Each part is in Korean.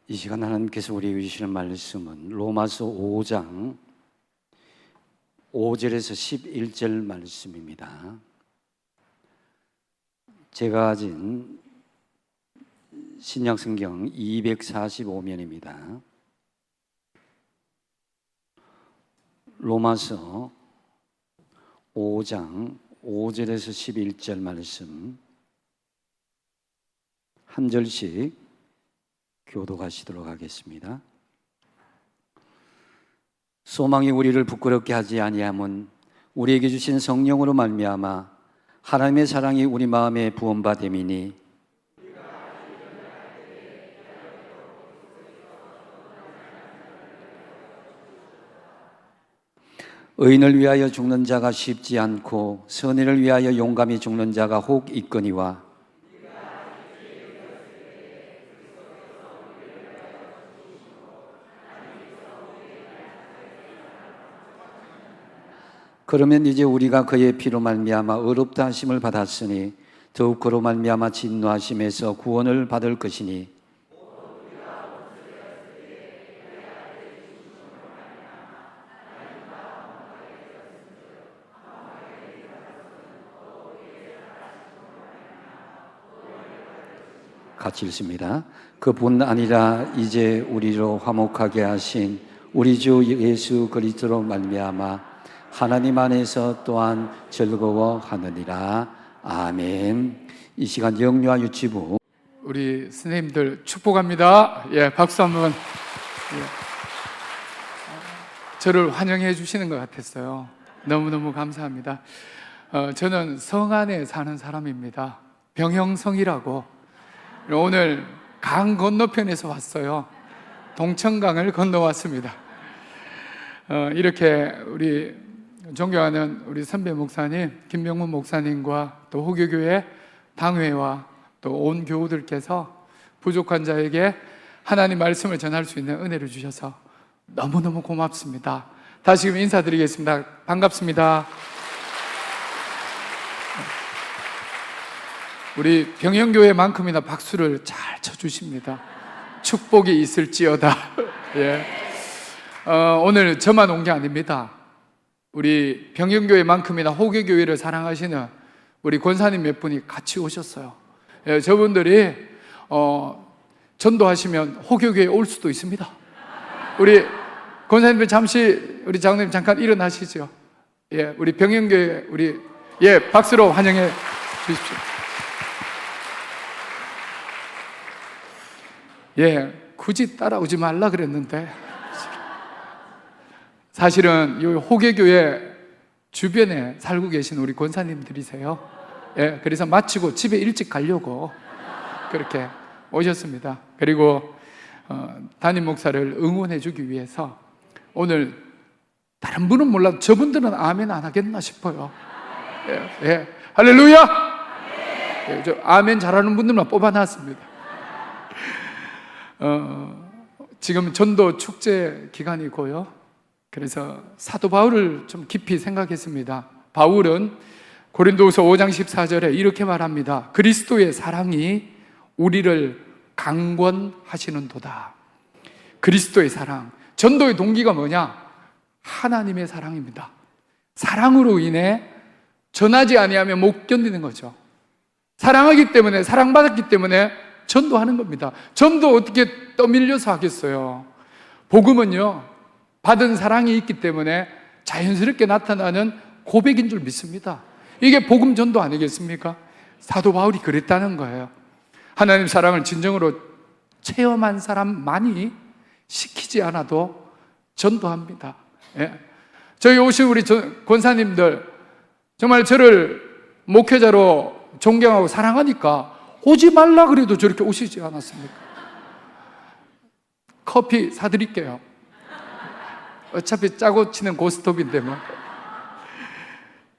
이 시간 하나님께서 우리에게 주시는 말씀은 로마서 5장 5절에서 11절 말씀입니다. 제가 가진 신약성경 245면입니다. 로마서 5장 5절에서 11절 말씀 한 절씩 교독하시도록 하겠습니다. 소망이 우리를 부끄럽게 하지 아니함은 우리에게 주신 성령으로 말미암아 하나님의 사랑이 우리 마음에 부음받음이니 의인을 위하여 죽는 자가 쉽지 않고 선인을 위하여 용감히 죽는 자가 혹 있거니와 그러면 이제 우리가 그의 피로 말미암아 의롭다 하심을 받았으니 더욱 그로 말미암아 진노하심에서 구원을 받을 것이니 같이 읽습니다. 그뿐 아니라 이제 우리로 화목하게 하신 우리 주 예수 그리스도로 말미암아 하나님 안에서 또한 즐거워하느니라. 아멘. 이 시간 영유아 유치부 우리 선생님들 축복합니다. 박수 한번. 저를 환영해 주시는 것 같았어요. 너무너무 감사합니다. 저는 성 안에 사는 사람입니다. 병영성이라고. 오늘 강 건너편에서 왔어요. 동천강을 건너왔습니다. 이렇게 우리 존경하는 우리 선배 목사님 김명문 목사님과 또 호교교회 당회와 또 온 교우들께서 부족한 자에게 하나님 말씀을 전할 수 있는 은혜를 주셔서 너무너무 고맙습니다. 다시금 인사드리겠습니다. 반갑습니다. 우리 병영교회만큼이나 박수를 잘 쳐주십니다. 축복이 있을지어다. 오늘 저만 온 게 아닙니다. 우리 병영교회만큼이나 호교교회를 사랑하시는 우리 권사님 몇 분이 같이 오셨어요. 저분들이 전도하시면 호교교회에 올 수도 있습니다. 우리 권사님들 잠시 우리 장로님 잠깐 일어나시죠. 우리 병영교회 우리 박수로 환영해 주십시오. 굳이 따라오지 말라 그랬는데 사실은 이 호계교회 주변에 살고 계신 우리 권사님들이세요. 그래서 마치고 집에 일찍 가려고 그렇게 오셨습니다. 그리고 담임 목사를 응원해 주기 위해서 오늘 다른 분은 몰라도 저분들은 아멘 안 하겠나 싶어요. 할렐루야! 저 아멘 잘하는 분들만 뽑아놨습니다. 지금 전도 축제 기간이고요. 그래서 사도 바울을 좀 깊이 생각했습니다. 바울은 고린도후서 5장 14절에 이렇게 말합니다. 그리스도의 사랑이 우리를 강권하시는도다. 그리스도의 사랑. 전도의 동기가 뭐냐? 하나님의 사랑입니다. 사랑으로 인해 전하지 아니하면 못 견디는 거죠. 사랑하기 때문에, 사랑받았기 때문에 전도하는 겁니다. 전도 어떻게 떠밀려서 하겠어요? 복음은요, 받은 사랑이 있기 때문에 자연스럽게 나타나는 고백인 줄 믿습니다. 이게 복음 전도 아니겠습니까? 사도 바울이 그랬다는 거예요. 하나님 사랑을 진정으로 체험한 사람만이 시키지 않아도 전도합니다. 저희 오신 우리 권사님들 정말 저를 목회자로 존경하고 사랑하니까 오지 말라 그래도 저렇게 오시지 않았습니까? 커피 사드릴게요. 어차피 짜고 치는 고스톱인데 뭐.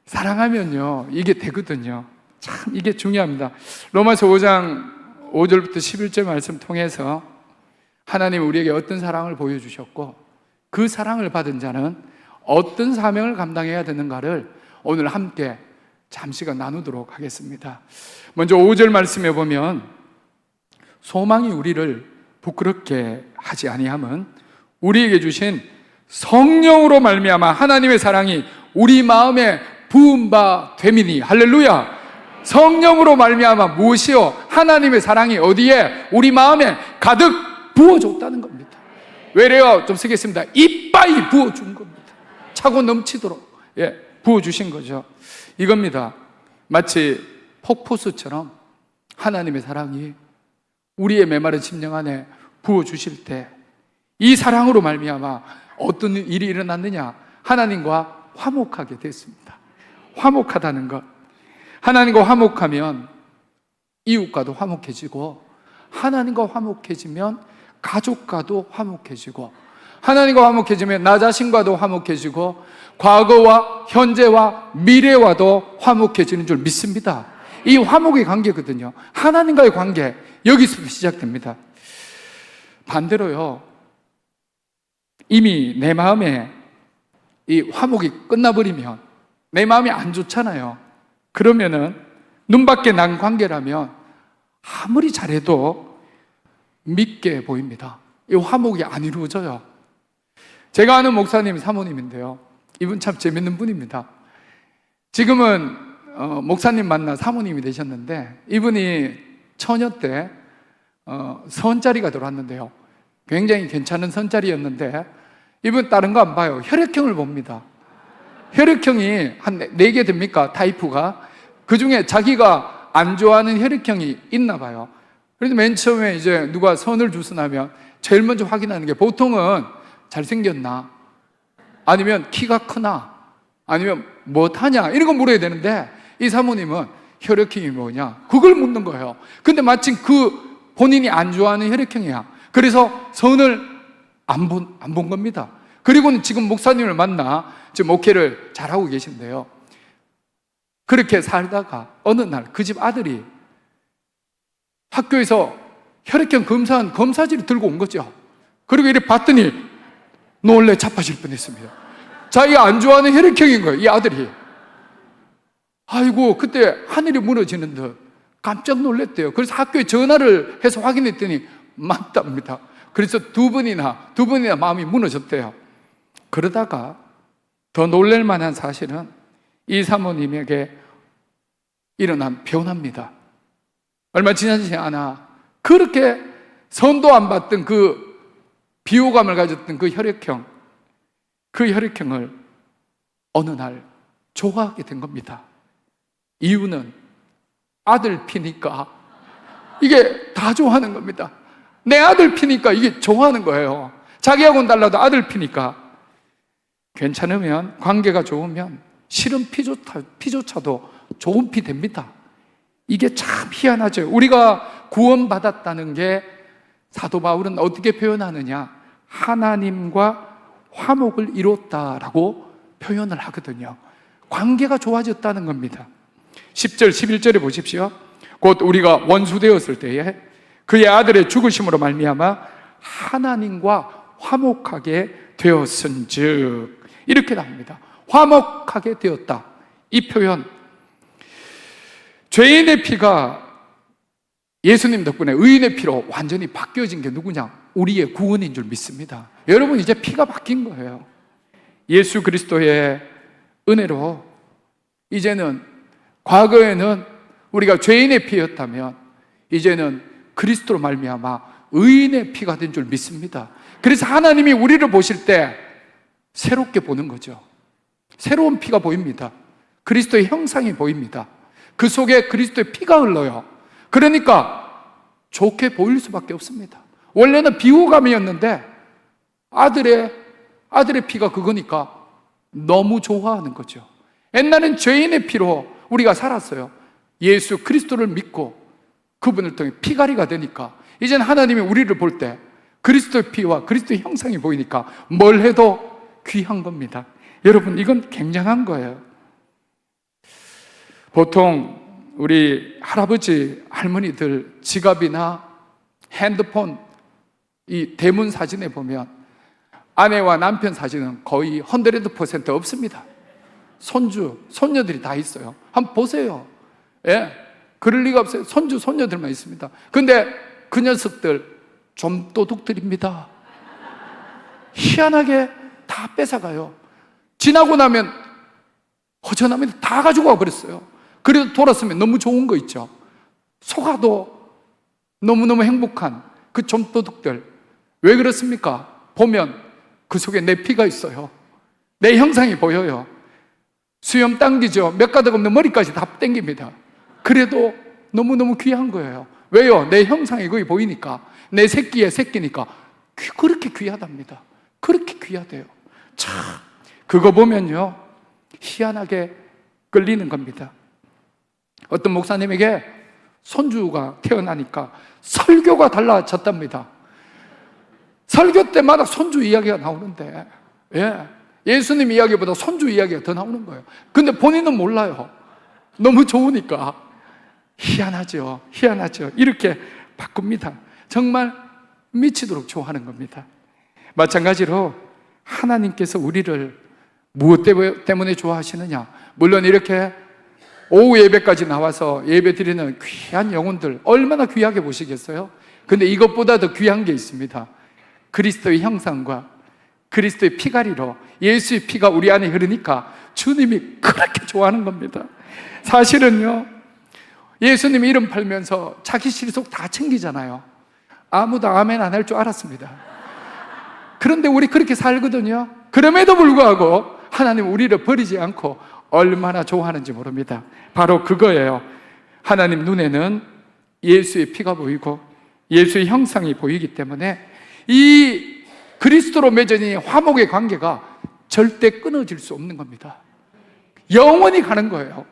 사랑하면요 이게 되거든요. 참 이게 중요합니다. 로마서 5장 5절부터 11절 말씀 통해서 하나님 우리에게 어떤 사랑을 보여주셨고 그 사랑을 받은 자는 어떤 사명을 감당해야 되는가를 오늘 함께 잠시간 나누도록 하겠습니다. 먼저 5절 말씀에 보면 소망이 우리를 부끄럽게 하지 아니함은 우리에게 주신 성령으로 말미암아 하나님의 사랑이 우리 마음에 부은 바 됨이니. 할렐루야. 성령으로 말미암아 무엇이요? 하나님의 사랑이 어디에? 우리 마음에 가득 부어줬다는 겁니다. 왜래요? 좀 쓰겠습니다. 이빠이 부어준 겁니다. 차고 넘치도록 부어주신 거죠. 이겁니다. 마치 폭포수처럼 하나님의 사랑이 우리의 메마른 심령 안에 부어주실 때 이 사랑으로 말미암아 어떤 일이 일어났느냐? 하나님과 화목하게 됐습니다. 화목하다는 것. 하나님과 화목하면 이웃과도 화목해지고, 하나님과 화목해지면 가족과도 화목해지고, 하나님과 화목해지면 나 자신과도 화목해지고, 과거와 현재와 미래와도 화목해지는 줄 믿습니다. 이 화목의 관계거든요. 하나님과의 관계, 여기서 시작됩니다. 반대로요, 이미 내 마음에 이 화목이 끝나버리면 내 마음이 안 좋잖아요. 그러면은 눈밖에 난 관계라면 아무리 잘해도 믿게 보입니다. 이 화목이 안 이루어져요. 제가 아는 목사님 사모님인데요, 이분 참 재밌는 분입니다. 지금은 목사님 만나 사모님이 되셨는데, 이분이 처녀 때 선자리가 들어왔는데요, 굉장히 괜찮은 선자리였는데 이분 다른 거 안 봐요. 혈액형을 봅니다. 혈액형이 한 4개 됩니까? 타입가. 그 중에 자기가 안 좋아하는 혈액형이 있나 봐요. 그래서 맨 처음에 이제 누가 선을 주선하면 제일 먼저 확인하는 게, 보통은 잘생겼나? 아니면 키가 크나? 아니면 뭐하냐? 이런 거 물어야 되는데, 이 사모님은 혈액형이 뭐냐? 그걸 묻는 거예요. 근데 마침 그 본인이 안 좋아하는 혈액형이야. 그래서 선을 안 본 겁니다. 그리고는 지금 목사님을 만나 지금 목회를 잘하고 계신데요, 그렇게 살다가 어느 날 그 집 아들이 학교에서 혈액형 검사한 검사지를 들고 온 거죠. 그리고 이렇게 봤더니 놀래 자빠질 뻔했습니다. 자기가 안 좋아하는 혈액형인 거예요, 이 아들이. 아이고, 그때 하늘이 무너지는 듯 깜짝 놀랐대요. 그래서 학교에 전화를 해서 확인했더니 맞답니다. 그래서 두 번이나 마음이 무너졌대요. 그러다가 더 놀랄 만한 사실은 이 사모님에게 일어난 변화입니다. 얼마 지나지 않아 그렇게 선도 안 받던 그 비호감을 가졌던 그 혈액형을 어느 날 좋아하게 된 겁니다. 이유는 아들 피니까 이게 다 좋아하는 겁니다. 내 아들 피니까 이게 좋아하는 거예요. 자기하고는 달라도 아들 피니까. 괜찮으면, 관계가 좋으면 싫은 피조차도 좋은 피 됩니다. 이게 참 희한하죠. 우리가 구원받았다는 게 사도 바울은 어떻게 표현하느냐? 하나님과 화목을 이뤘다라고 표현을 하거든요. 관계가 좋아졌다는 겁니다. 10절, 11절에 보십시오. 곧 우리가 원수 되었을 때에 그의 아들의 죽으심으로 말미암아 하나님과 화목하게 되었은즉, 이렇게 나옵니다. 화목하게 되었다. 이 표현, 죄인의 피가 예수님 덕분에 의인의 피로 완전히 바뀌어진 게 누구냐? 우리의 구원인 줄 믿습니다. 여러분, 이제 피가 바뀐 거예요. 예수 그리스도의 은혜로 이제는, 과거에는 우리가 죄인의 피였다면 이제는 그리스도로 말미암아 의인의 피가 된 줄 믿습니다. 그래서 하나님이 우리를 보실 때 새롭게 보는 거죠. 새로운 피가 보입니다. 그리스도의 형상이 보입니다. 그 속에 그리스도의 피가 흘러요. 그러니까 좋게 보일 수밖에 없습니다. 원래는 비호감이었는데 아들의 피가 그거니까 너무 좋아하는 거죠. 옛날엔 죄인의 피로 우리가 살았어요. 예수 그리스도를 믿고 그분을 통해 피가리가 되니까 이제는 하나님이 우리를 볼 때 그리스도의 피와 그리스도의 형상이 보이니까 뭘 해도 귀한 겁니다. 여러분, 이건 굉장한 거예요. 보통 우리 할아버지, 할머니들 지갑이나 핸드폰 이 대문 사진에 보면 아내와 남편 사진은 거의 100% 없습니다. 손주, 손녀들이 다 있어요. 한번 보세요. 예, 그럴 리가 없어요. 손주, 손녀들만 있습니다. 근데 그 녀석들 좀 도둑들입니다. 희한하게 다 뺏어가요. 지나고 나면 허전합니다. 다 가지고 와버렸어요. 그래도 돌았으면 너무 좋은 거 있죠. 속아도 너무너무 행복한 그 좀도둑들. 왜 그렇습니까? 보면 그 속에 내 피가 있어요. 내 형상이 보여요. 수염 당기죠. 몇 가닥 없는 머리까지 다 당깁니다. 그래도 너무너무 귀한 거예요. 왜요? 내 형상이 거기 보이니까. 내 새끼의 새끼니까 그렇게 귀하답니다. 그렇게 귀하대요. 참, 그거 보면요 희한하게 끌리는 겁니다. 어떤 목사님에게 손주가 태어나니까 설교가 달라졌답니다. 설교 때마다 손주 이야기가 나오는데, 예수님 이야기보다 손주 이야기가 더 나오는 거예요. 근데 본인은 몰라요. 너무 좋으니까. 희한하죠. 희한하죠. 이렇게 바꿉니다. 정말 미치도록 좋아하는 겁니다. 마찬가지로 하나님께서 우리를 무엇 때문에 좋아하시느냐? 물론 이렇게 오후 예배까지 나와서 예배 드리는 귀한 영혼들 얼마나 귀하게 보시겠어요? 근데 이것보다 더 귀한 게 있습니다. 그리스도의 형상과 그리스도의 피가리로 예수의 피가 우리 안에 흐르니까 주님이 그렇게 좋아하는 겁니다. 사실은요, 예수님 이름 팔면서 자기 실속 다 챙기잖아요. 아무도 아멘 안 할 줄 알았습니다. 그런데 우리 그렇게 살거든요. 그럼에도 불구하고 하나님 우리를 버리지 않고 얼마나 좋아하는지 모릅니다. 바로 그거예요. 하나님 눈에는 예수의 피가 보이고 예수의 형상이 보이기 때문에 이 그리스도로 맺어진 이 화목의 관계가 절대 끊어질 수 없는 겁니다. 영원히 가는 거예요.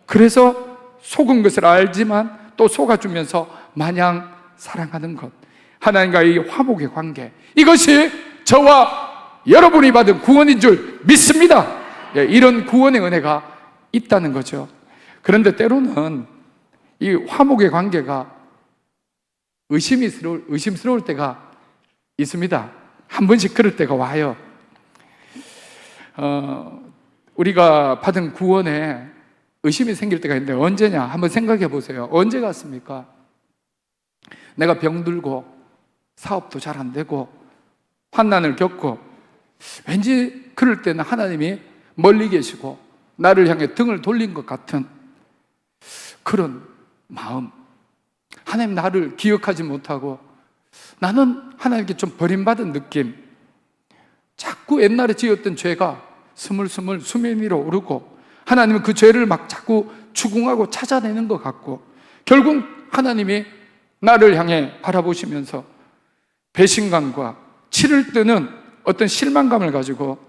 그래서 속은 것을 알지만 또 속아주면서 마냥 사랑하는 것, 하나님과의 이 화목의 관계, 이것이 저와 여러분이 받은 구원인 줄 믿습니다. 이런 구원의 은혜가 있다는 거죠. 그런데 때로는 이 화목의 관계가 의심스러울 때가 있습니다. 한 번씩 그럴 때가 와요. 우리가 받은 구원에 의심이 생길 때가 있는데 언제냐? 한번 생각해 보세요. 언제 같습니까? 내가 병들고 사업도 잘 안 되고 환난을 겪고 왠지 그럴 때는 하나님이 멀리 계시고 나를 향해 등을 돌린 것 같은 그런 마음. 하나님 나를 기억하지 못하고 나는 하나님께 좀 버림받은 느낌. 자꾸 옛날에 지었던 죄가 스물스물 수면 위로 오르고 하나님은 그 죄를 막 자꾸 추궁하고 찾아내는 것 같고 결국 하나님이 나를 향해 바라보시면서 배신감과 치를 뜨는 어떤 실망감을 가지고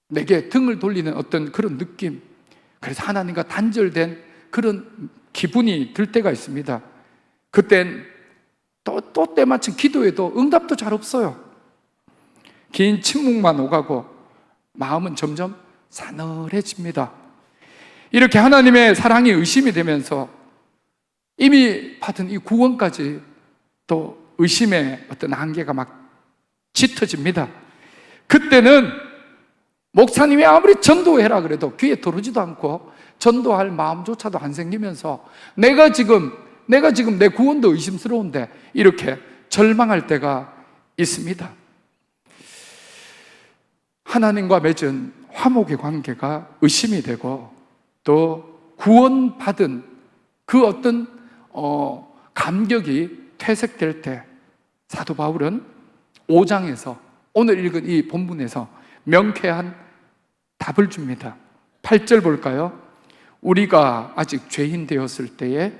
내게 등을 돌리는 어떤 그런 느낌, 그래서 하나님과 단절된 그런 기분이 들 때가 있습니다. 그땐 또 때마침 기도해도 응답도 잘 없어요. 긴 침묵만 오가고 마음은 점점 싸늘해집니다. 이렇게 하나님의 사랑이 의심이 되면서 이미 받은 이 구원까지 또 의심의 어떤 한계가 막 짙어집니다. 그때는 목사님이 아무리 전도해라 그래도 귀에 들어오지도 않고 전도할 마음조차도 안 생기면서 내가 지금 내 구원도 의심스러운데 이렇게 절망할 때가 있습니다. 하나님과 맺은 화목의 관계가 의심이 되고 또 구원받은 그 어떤 감격이 퇴색될 때 사도 바울은 5장에서 오늘 읽은 이 본문에서 명쾌한 답을 줍니다. 8절 볼까요? 우리가 아직 죄인 되었을 때에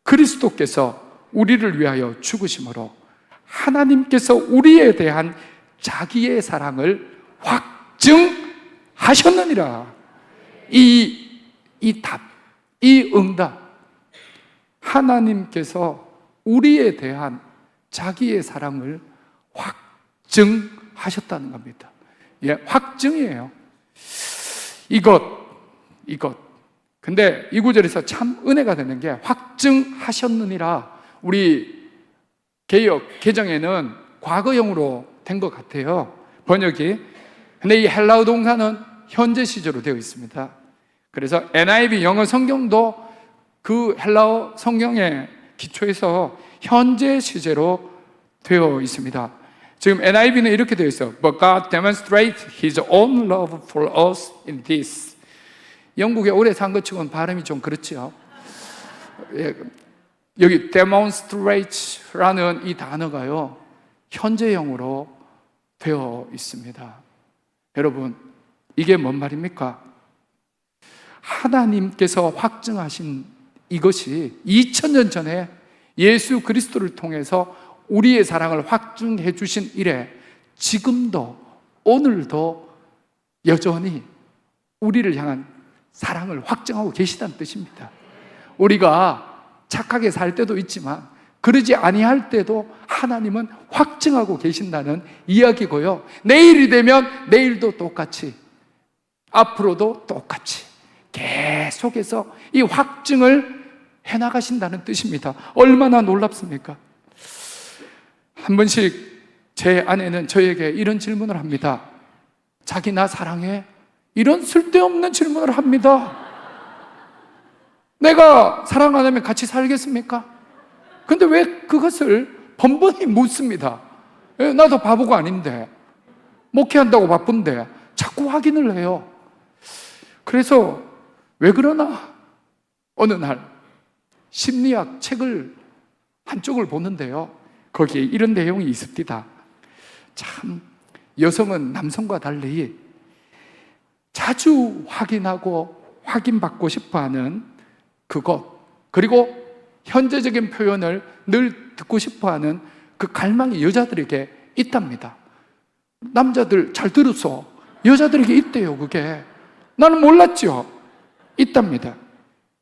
그리스도께서 우리를 위하여 죽으심으로 하나님께서 우리에 대한 자기의 사랑을 확증하셨느니라. 이 답, 이 응답, 하나님께서 우리에 대한 자기의 사랑을 확증하셨다는 겁니다. 확증이에요. 이것. 근데 이 구절에서 참 은혜가 되는 게 확증하셨느니라. 우리 개역 개정에는 과거형으로 된 것 같아요, 번역이. 근데 이 헬라어 동사는 현재 시제로 되어 있습니다. 그래서 NIV 영어 성경도 그 헬라어 성경의 기초에서 현재 시제로 되어 있습니다. 지금 NIV는 이렇게 되어 있어요. But God demonstrates His own love for us in this. 영국에 오래 산 것 치고는 발음이 좀 그렇죠. 여기 demonstrate라는 이 단어가요, 현재형으로 되어 있습니다. 여러분, 이게 뭔 말입니까? 하나님께서 확증하신 이것이 2000년 전에 예수 그리스도를 통해서 우리의 사랑을 확증해 주신 이래 지금도 오늘도 여전히 우리를 향한 사랑을 확증하고 계시다는 뜻입니다. 우리가 착하게 살 때도 있지만 그러지 아니할 때도 하나님은 확증하고 계신다는 이야기고요. 내일이 되면 내일도 똑같이, 앞으로도 똑같이 계속해서 이 확증을 해나가신다는 뜻입니다. 얼마나 놀랍습니까? 한 번씩 제 아내는 저에게 이런 질문을 합니다. 자기 나 사랑해? 이런 쓸데없는 질문을 합니다. 내가 사랑 안 하면 같이 살겠습니까? 근데 왜 그것을 번번이 묻습니다. 나도 바보가 아닌데, 목회한다고 바쁜데 자꾸 확인을 해요. 그래서 왜 그러나 어느 날 심리학 책을 한쪽을 보는데요, 거기에 이런 내용이 있습니다. 참, 여성은 남성과 달리 자주 확인하고 확인받고 싶어하는 그것, 그리고 현재적인 표현을 늘 듣고 싶어하는 그 갈망이 여자들에게 있답니다. 남자들 잘 들었어. 여자들에게 있대요, 그게. 나는 몰랐죠. 있답니다.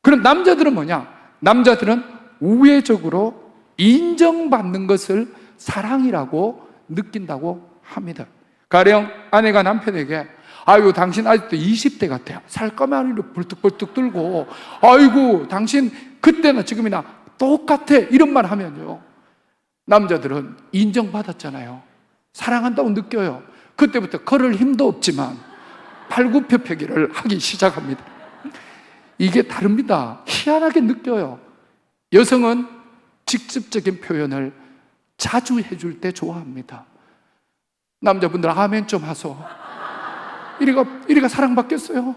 그럼 남자들은 뭐냐? 남자들은 우회적으로 인정받는 것을 사랑이라고 느낀다고 합니다. 가령 아내가 남편에게 아이고 당신 아직도 20대 같아요. 살까마니를 벌떡벌떡 들고 아이고 당신 그때나 지금이나 똑같아 이런 말 하면요, 남자들은 인정받았잖아요. 사랑한다고 느껴요. 그때부터 걸을 힘도 없지만 팔굽혀펴기를 하기 시작합니다. 이게 다릅니다. 희한하게 느껴요. 여성은 직접적인 표현을 자주 해줄 때 좋아합니다. 남자분들 아멘 좀 하소. 이리가 사랑받겠어요?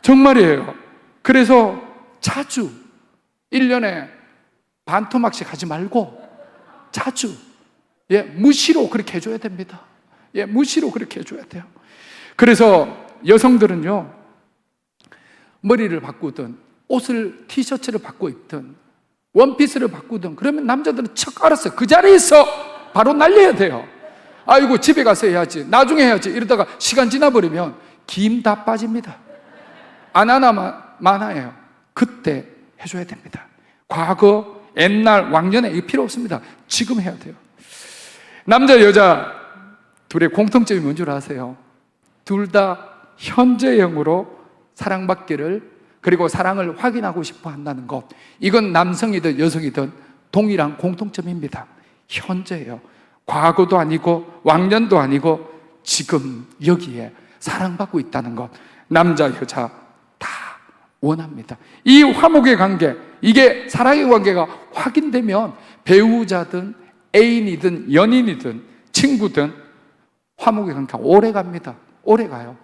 정말이에요. 그래서 자주 1년에 반토막씩 하지 말고 자주, 무시로 그렇게 해줘야 됩니다. 무시로 그렇게 해줘야 돼요. 그래서 여성들은요, 머리를 바꾸든 옷을, 티셔츠를 바꿔 입든 원피스를 바꾸든 그러면 남자들은 척 알았어요. 그 자리에서 바로 날려야 돼요. 아이고 집에 가서 해야지, 나중에 해야지 이러다가 시간 지나버리면 김 다 빠집니다. 안 하나 많아요. 그때 해줘야 됩니다. 과거, 옛날, 왕년에 이거 필요 없습니다. 지금 해야 돼요. 남자, 여자 둘의 공통점이 뭔 줄 아세요? 둘 다 현재형으로 사랑받기를, 그리고 사랑을 확인하고 싶어 한다는 것. 이건 남성이든 여성이든 동일한 공통점입니다. 현재예요. 과거도 아니고 왕년도 아니고 지금 여기에 사랑받고 있다는 것. 남자, 여자 다 원합니다. 이 화목의 관계, 이게 사랑의 관계가 확인되면 배우자든 애인이든 연인이든 친구든 화목의 관계가 오래 갑니다. 오래 가요.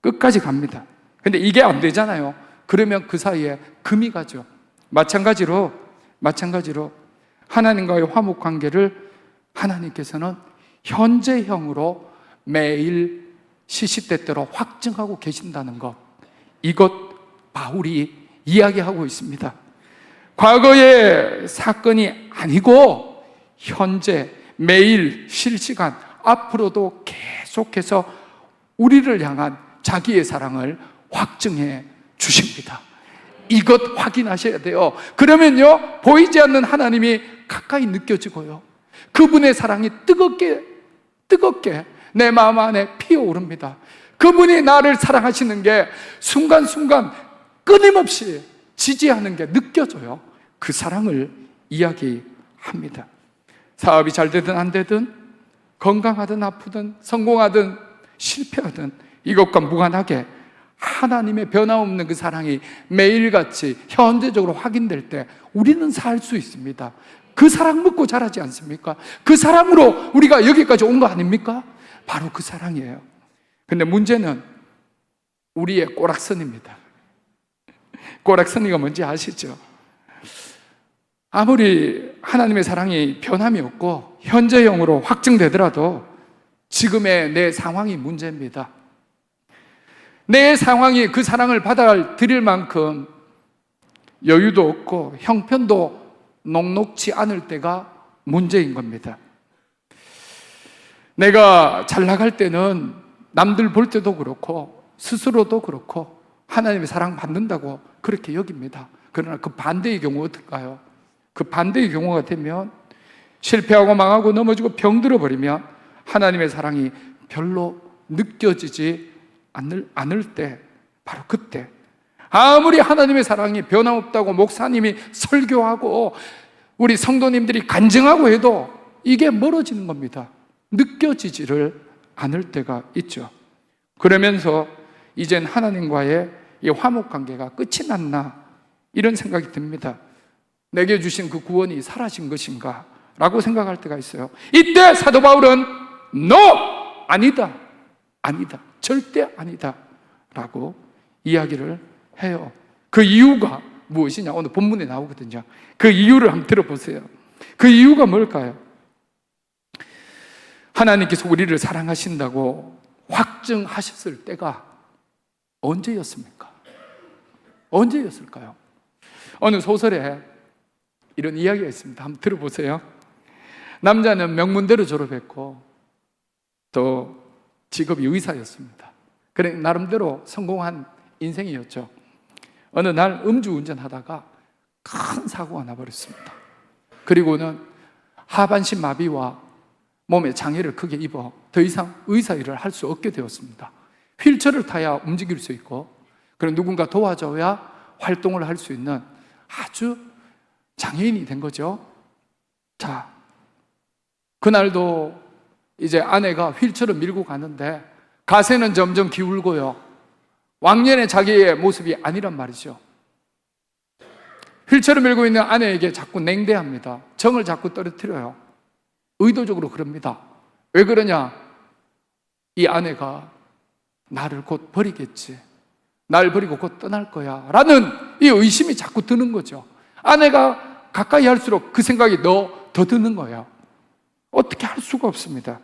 끝까지 갑니다. 근데 이게 안 되잖아요. 그러면 그 사이에 금이 가죠. 마찬가지로 하나님과의 화목 관계를 하나님께서는 현재형으로 매일 시시때때로 확증하고 계신다는 것, 이것 바울이 이야기하고 있습니다. 과거의 사건이 아니고 현재, 매일, 실시간, 앞으로도 계속해서 우리를 향한 자기의 사랑을 확증해 주십니다. 이것 확인하셔야 돼요. 그러면요, 보이지 않는 하나님이 가까이 느껴지고요, 그분의 사랑이 뜨겁게 내 마음 안에 피어오릅니다. 그분이 나를 사랑하시는 게 순간순간 끊임없이 지지하는 게 느껴져요. 그 사랑을 이야기합니다. 사업이 잘 되든 안 되든, 건강하든 아프든, 성공하든 실패하든, 이것과 무관하게 하나님의 변함없는 그 사랑이 매일같이 현재적으로 확인될 때 우리는 살 수 있습니다. 그 사랑 먹고 자라지 않습니까? 그 사랑으로 우리가 여기까지 온 거 아닙니까? 바로 그 사랑이에요. 근데 문제는 우리의 꼬락선입니다. 꼬락선이가 뭔지 아시죠? 아무리 하나님의 사랑이 변함이 없고 현재형으로 확증되더라도 지금의 내 상황이 문제입니다. 내 상황이 그 사랑을 받아들일 만큼 여유도 없고 형편도 녹록지 않을 때가 문제인 겁니다. 내가 잘 나갈 때는 남들 볼 때도 그렇고 스스로도 그렇고 하나님의 사랑 받는다고 그렇게 여깁니다. 그러나 그 반대의 경우가 어떨까요? 그 반대의 경우가 되면 실패하고 망하고 넘어지고 병들어 버리면 하나님의 사랑이 별로 느껴지지 않을 때, 바로 그때 아무리 하나님의 사랑이 변함없다고 목사님이 설교하고 우리 성도님들이 간증하고 해도 이게 멀어지는 겁니다. 느껴지지를 않을 때가 있죠. 그러면서 이젠 하나님과의 이 화목관계가 끝이 났나 이런 생각이 듭니다. 내게 주신 그 구원이 사라진 것인가 라고 생각할 때가 있어요. 이때 사도 바울은 No! 아니다, 아니다, 절대 아니다 라고 이야기를 해요. 그 이유가 무엇이냐? 오늘 본문에 나오거든요. 그 이유를 한번 들어보세요. 그 이유가 뭘까요? 하나님께서 우리를 사랑하신다고 확증하셨을 때가 언제였습니까? 언제였을까요? 어느 소설에 이런 이야기가 있습니다. 한번 들어보세요. 남자는 명문대로 졸업했고 또 직업이 의사였습니다. 그래 나름대로 성공한 인생이었죠. 어느 날 음주운전하다가 큰 사고가 나버렸습니다. 그리고는 하반신 마비와 몸에 장애를 크게 입어 더 이상 의사 일을 할 수 없게 되었습니다. 휠체어를 타야 움직일 수 있고 그럼 누군가 도와줘야 활동을 할 수 있는 아주 장애인이 된 거죠. 자, 그날도 이제 아내가 휠체어를 밀고 가는데 가세는 점점 기울고요. 왕년의 자기의 모습이 아니란 말이죠. 휠체어를 밀고 있는 아내에게 자꾸 냉대합니다. 정을 자꾸 떨어뜨려요. 의도적으로 그럽니다. 왜 그러냐? 이 아내가 나를 곧 버리겠지. 날 버리고 곧 떠날 거야. 라는 이 의심이 자꾸 드는 거죠. 아내가 가까이 할수록 그 생각이 더 드는 거예요. 어떻게 할 수가 없습니다.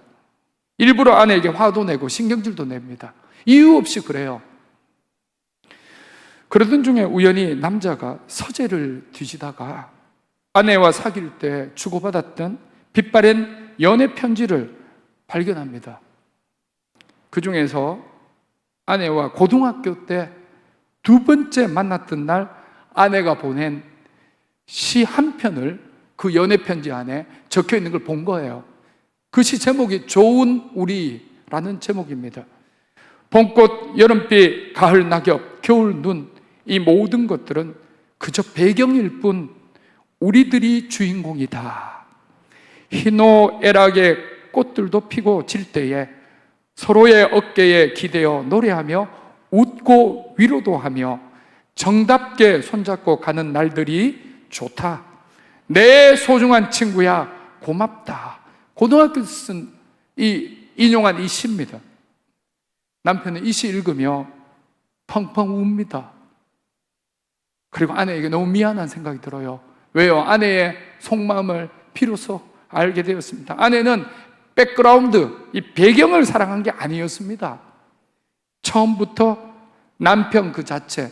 일부러 아내에게 화도 내고 신경질도 냅니다. 이유 없이 그래요. 그러던 중에 우연히 남자가 서재를 뒤지다가 아내와 사귈 때 주고받았던 빛바랜 연애 편지를 발견합니다. 그 중에서 아내와 고등학교 때 두 번째 만났던 날 아내가 보낸 시 한 편을 그 연애 편지 안에 적혀 있는 걸 본 거예요. 그 시 제목이 좋은 우리라는 제목입니다. 봄꽃, 여름비, 가을 낙엽, 겨울 눈, 이 모든 것들은 그저 배경일 뿐 우리들이 주인공이다. 희노애락의 꽃들도 피고 질 때에 서로의 어깨에 기대어 노래하며 웃고 위로도 하며 정답게 손잡고 가는 날들이 좋다. 내 소중한 친구야, 고맙다. 고등학교 쓴 인용한 이 시입니다. 남편은 이 시 읽으며 펑펑 웁니다. 그리고 아내에게 너무 미안한 생각이 들어요. 왜요? 아내의 속마음을 비로소 알게 되었습니다. 아내는 백그라운드, 이 배경을 사랑한 게 아니었습니다. 처음부터 남편 그 자체,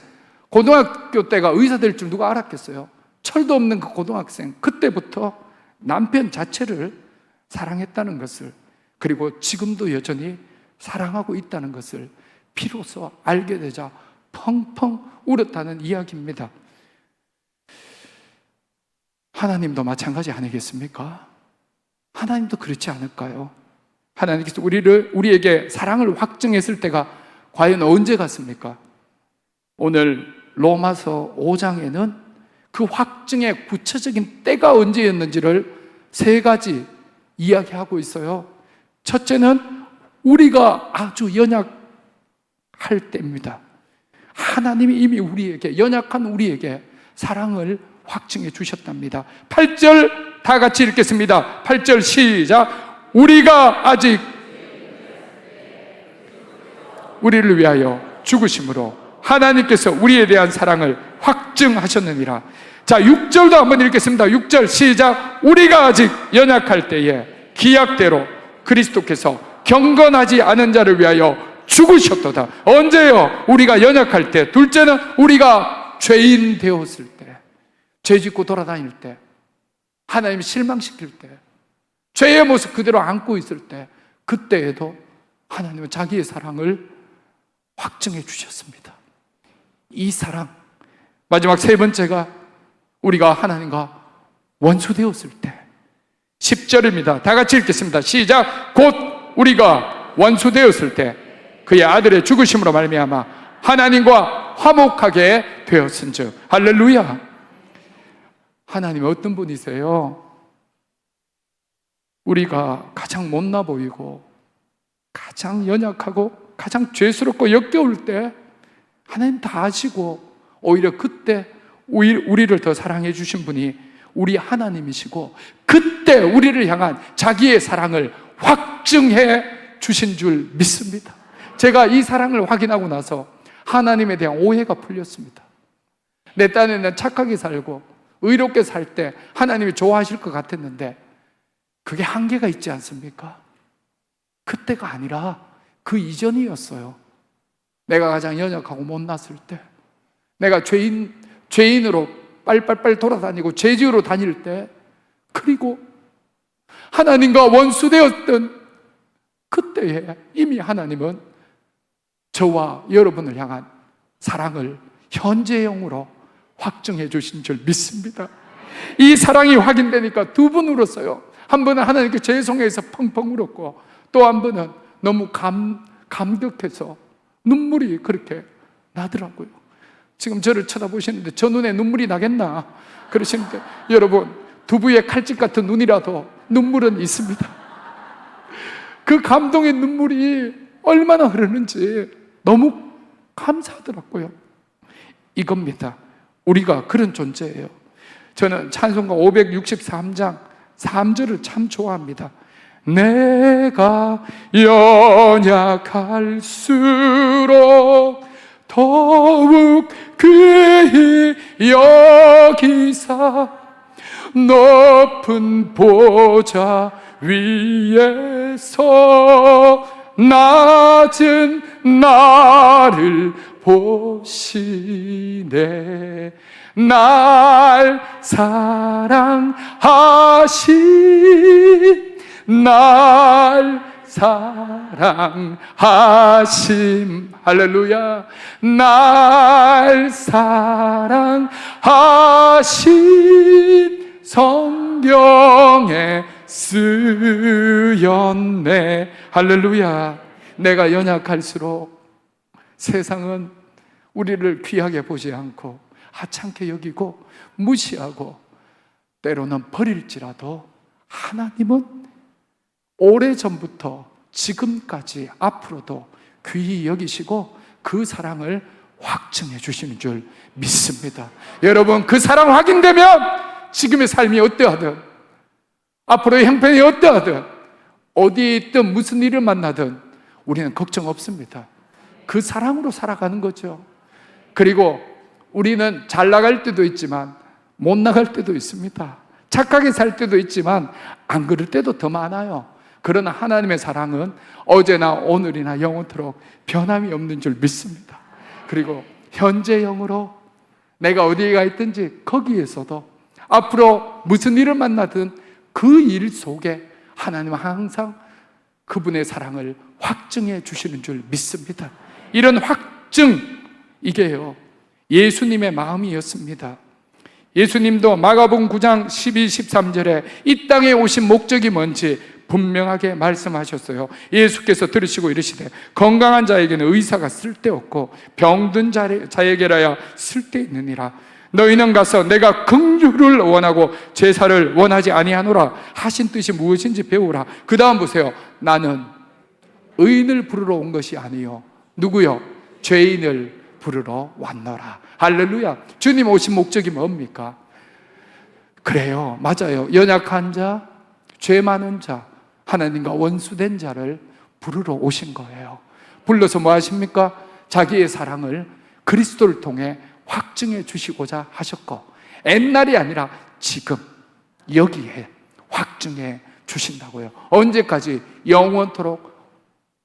고등학교 때가 의사 될 줄 누가 알았겠어요? 철도 없는 그 고등학생, 그때부터 남편 자체를 사랑했다는 것을, 그리고 지금도 여전히 사랑하고 있다는 것을 비로소 알게 되자 펑펑 울었다는 이야기입니다. 하나님도 마찬가지 아니겠습니까? 하나님도 그렇지 않을까요? 하나님께서 우리에게 사랑을 확증했을 때가 과연 언제 같습니까? 오늘 로마서 5장에는 그 확증의 구체적인 때가 언제였는지를 세 가지 이야기하고 있어요. 첫째는 우리가 아주 연약할 때입니다. 하나님이 이미 우리에게, 연약한 우리에게 사랑을 확증해 주셨답니다. 8절 다 같이 읽겠습니다. 8절 시작. 우리가 아직 우리를 위하여 죽으심으로 하나님께서 우리에 대한 사랑을 확증하셨느니라. 자, 6절도 한번 읽겠습니다. 6절 시작. 우리가 아직 연약할 때에 기약대로 그리스도께서 경건하지 않은 자를 위하여 죽으셨도다. 언제요? 우리가 연약할 때. 둘째는 우리가 죄인 되었을 때, 죄 짓고 돌아다닐 때, 하나님 실망시킬 때, 죄의 모습 그대로 안고 있을 때, 그때에도 하나님은 자기의 사랑을 확증해 주셨습니다. 이 사랑, 마지막 세 번째가 우리가 하나님과 원수되었을 때. 10절입니다. 다 같이 읽겠습니다. 시작. 곧 우리가 원수되었을 때 그의 아들의 죽으심으로 말미암아 하나님과 화목하게 되었은즉. 할렐루야. 하나님은 어떤 분이세요? 우리가 가장 못나 보이고 가장 연약하고 가장 죄스럽고 역겨울 때 하나님 다 아시고 오히려 그때 우리를 더 사랑해 주신 분이 우리 하나님이시고, 그때 우리를 향한 자기의 사랑을 확증해 주신 줄 믿습니다. 제가 이 사랑을 확인하고 나서 하나님에 대한 오해가 풀렸습니다. 내 딴에는 착하게 살고 의롭게 살 때 하나님이 좋아하실 것 같았는데 그게 한계가 있지 않습니까? 그때가 아니라 그 이전이었어요. 내가 가장 연약하고 못났을 때, 내가 죄인으로 빨빨빨 돌아다니고 죄지으로 다닐 때, 그리고 하나님과 원수되었던 그때에 이미 하나님은 저와 여러분을 향한 사랑을 현재형으로 확증해 주신 줄 믿습니다. 이 사랑이 확인되니까 두 번 울었어요. 한 번은 하나님께 죄송해서 펑펑 울었고, 또 한 번은 너무 감격해서 눈물이 그렇게 나더라고요. 지금 저를 쳐다보시는데 저 눈에 눈물이 나겠나 그러시는데, 여러분, 두부의 칼집 같은 눈이라도 눈물은 있습니다. 그 감동의 눈물이 얼마나 흐르는지 너무 감사하더라고요. 이겁니다. 우리가 그런 존재예요. 저는 찬송가 563장 3절을 참 좋아합니다. 내가 연약할수록 더욱 귀히 여기사 높은 보좌 위에서 낮은 나를 보시네. 날 사랑하신, 날 사랑하심, 할렐루야. 날 사랑하신 성경에 쓰였네. 할렐루야. 내가 연약할수록 세상은 우리를 귀하게 보지 않고 하찮게 여기고 무시하고 때로는 버릴지라도, 하나님은 오래전부터 지금까지 앞으로도 귀히 여기시고 그 사랑을 확증해 주시는 줄 믿습니다. 여러분, 그 사랑 확인되면 지금의 삶이 어떠하든, 앞으로의 형편이 어떠하든, 어디에 있든 무슨 일을 만나든 우리는 걱정 없습니다. 그 사랑으로 살아가는 거죠. 그리고 우리는 잘 나갈 때도 있지만 못 나갈 때도 있습니다. 착하게 살 때도 있지만 안 그럴 때도 더 많아요. 그러나 하나님의 사랑은 어제나 오늘이나 영원토록 변함이 없는 줄 믿습니다. 그리고 현재형으로 내가 어디에 가 있든지 거기에서도 앞으로 무슨 일을 만나든 그 일 속에 하나님은 항상 그분의 사랑을 확증해 주시는 줄 믿습니다. 이런 확증, 이게요 예수님의 마음이었습니다. 예수님도 마가복음 9장 12, 13절에 이 땅에 오신 목적이 뭔지 분명하게 말씀하셨어요. 예수께서 들으시고 이르시되 건강한 자에게는 의사가 쓸데없고 병든 자에게라야 쓸데있느니라. 너희는 가서 내가 긍휼을 원하고 제사를 원하지 아니하노라 하신 뜻이 무엇인지 배우라. 그 다음 보세요. 나는 의인을 부르러 온 것이 아니요, 누구요? 죄인을 부르러 왔노라. 할렐루야. 주님 오신 목적이 뭡니까? 그래요, 맞아요. 연약한 자, 죄 많은 자, 하나님과 원수된 자를 부르러 오신 거예요. 불러서 뭐 하십니까? 자기의 사랑을 그리스도를 통해 확증해 주시고자 하셨고, 옛날이 아니라 지금 여기에 확증해 주신다고요. 언제까지? 영원토록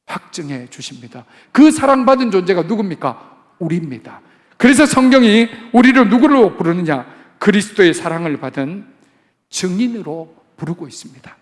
확증해 주십니다. 그 사랑받은 존재가 누굽니까? 우리입니다. 그래서 성경이 우리를 누구로 부르느냐? 그리스도의 사랑을 받은 증인으로 부르고 있습니다.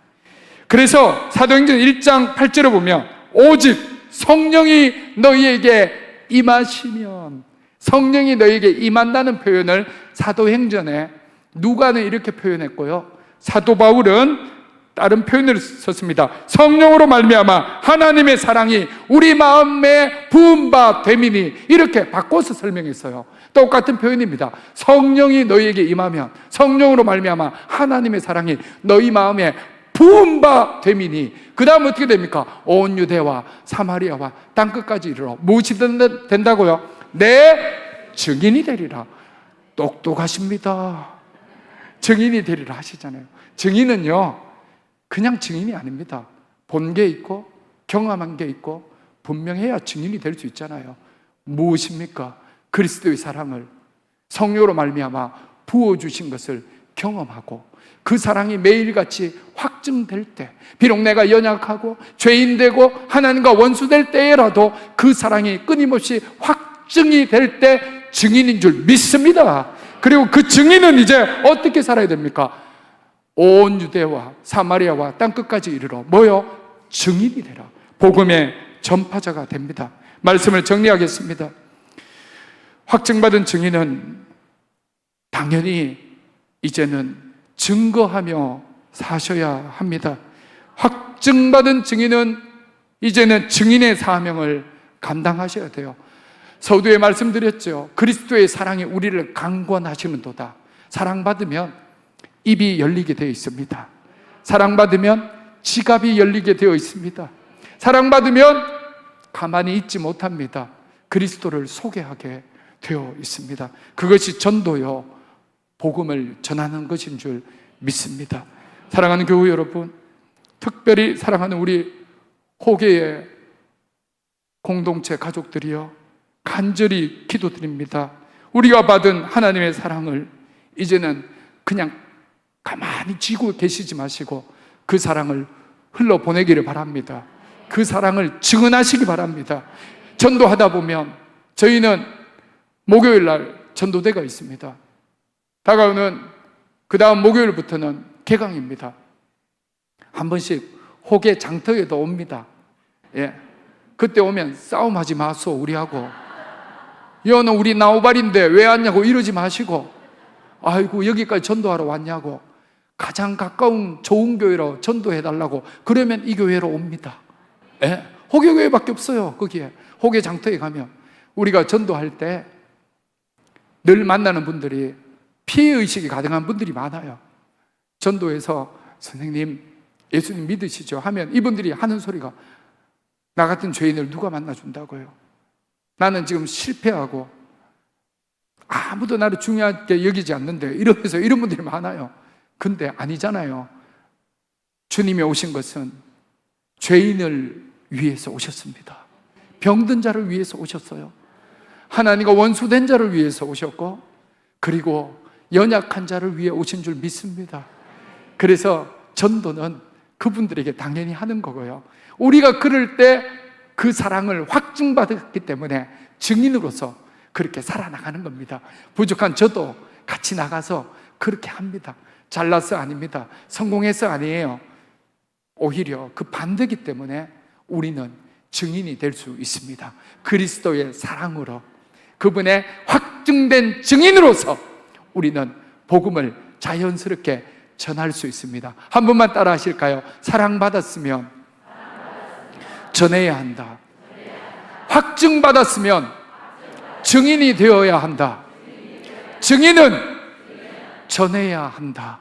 그래서 사도행전 1장 8절에 보면 오직 성령이 너희에게 임하시면, 성령이 너희에게 임한다는 표현을 사도행전에 누가는 이렇게 표현했고요, 사도 바울은 다른 표현을 썼습니다. 성령으로 말미암아 하나님의 사랑이 우리 마음에 부은 바 됨이니, 이렇게 바꿔서 설명했어요. 똑같은 표현입니다. 성령이 너희에게 임하면, 성령으로 말미암아 하나님의 사랑이 너희 마음에 부은 바 됨이니, 그 다음 어떻게 됩니까? 온 유대와 사마리아와 땅끝까지 이르러 무엇이 된다고요? 내 증인이 되리라. 똑똑하십니다. 증인이 되리라 하시잖아요. 증인은요, 그냥 증인이 아닙니다. 본 게 있고 경험한 게 있고 분명해야 증인이 될 수 있잖아요. 무엇입니까? 그리스도의 사랑을 성령으로 말미암아 부어주신 것을 경험하고, 그 사랑이 매일같이 확증될 때, 비록 내가 연약하고 죄인되고 하나님과 원수될 때에라도 그 사랑이 끊임없이 확증이 될 때 증인인 줄 믿습니다. 그리고 그 증인은 이제 어떻게 살아야 됩니까? 온 유대와 사마리아와 땅끝까지 이르러 뭐요? 증인이 되라. 복음의 전파자가 됩니다. 말씀을 정리하겠습니다. 확증받은 증인은 당연히 이제는 증거하며 사셔야 합니다. 확증받은 증인은 이제는 증인의 사명을 감당하셔야 돼요. 서두에 말씀드렸죠. 그리스도의 사랑이 우리를 강권하시는도다. 사랑받으면 입이 열리게 되어 있습니다. 사랑받으면 지갑이 열리게 되어 있습니다. 사랑받으면 가만히 있지 못합니다. 그리스도를 소개하게 되어 있습니다. 그것이 전도요, 복음을 전하는 것인 줄 믿습니다. 사랑하는 교우 여러분, 특별히 사랑하는 우리 호계의 공동체 가족들이요, 간절히 기도드립니다. 우리가 받은 하나님의 사랑을 이제는 그냥 가만히 쥐고 계시지 마시고 그 사랑을 흘러보내기를 바랍니다. 그 사랑을 증언하시기 바랍니다. 전도하다 보면 저희는 목요일 날 전도대가 있습니다. 다가오는 그 다음 목요일부터는 개강입니다. 한 번씩 호계 장터에도 옵니다. 예. 그때 오면 싸움하지 마소 우리하고, 여는 우리 나우발인데 왜 왔냐고 이러지 마시고, 아이고 여기까지 전도하러 왔냐고, 가장 가까운 좋은 교회로 전도해달라고 그러면 이 교회로 옵니다. 예? 호계교회밖에 없어요. 거기에 호계 장터에 가면 우리가 전도할 때 늘 만나는 분들이 피해의식이 가득한 분들이 많아요. 전도에서 선생님 예수님 믿으시죠? 하면 이분들이 하는 소리가, 나 같은 죄인을 누가 만나준다고요? 나는 지금 실패하고 아무도 나를 중요하게 여기지 않는데, 이러면서 이런 분들이 많아요. 근데 아니잖아요. 주님이 오신 것은 죄인을 위해서 오셨습니다. 병든 자를 위해서 오셨어요. 하나님과 원수된 자를 위해서 오셨고, 그리고 연약한 자를 위해 오신 줄 믿습니다. 그래서 전도는 그분들에게 당연히 하는 거고요. 우리가 그럴 때 그 사랑을 확증받았기 때문에 증인으로서 그렇게 살아나가는 겁니다. 부족한 저도 같이 나가서 그렇게 합니다. 잘나서 아닙니다. 성공해서 아니에요. 오히려 그 반대이기 때문에 우리는 증인이 될 수 있습니다. 그리스도의 사랑으로, 그분의 확증된 증인으로서 우리는 복음을 자연스럽게 전할 수 있습니다. 한 번만 따라 하실까요? 사랑받았으면 전해야 한다. 확증받았으면 증인이 되어야 한다. 증인은 전해야 한다.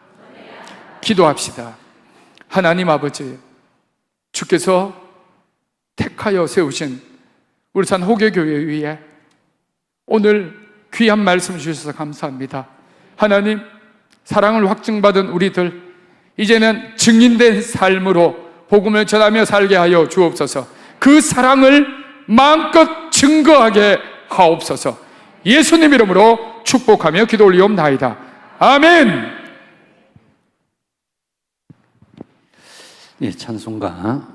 기도합시다. 하나님 아버지, 주께서 택하여 세우신 울산 호계교회 위에 오늘 귀한 말씀 주셔서 감사합니다. 하나님, 사랑을 확증받은 우리들 이제는 증인된 삶으로 복음을 전하며 살게 하여 주옵소서. 그 사랑을 마음껏 증거하게 하옵소서. 예수님 이름으로 축복하며 기도 올리옵나이다. 아멘. 예, 찬송가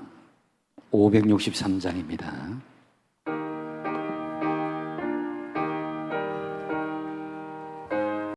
563장입니다.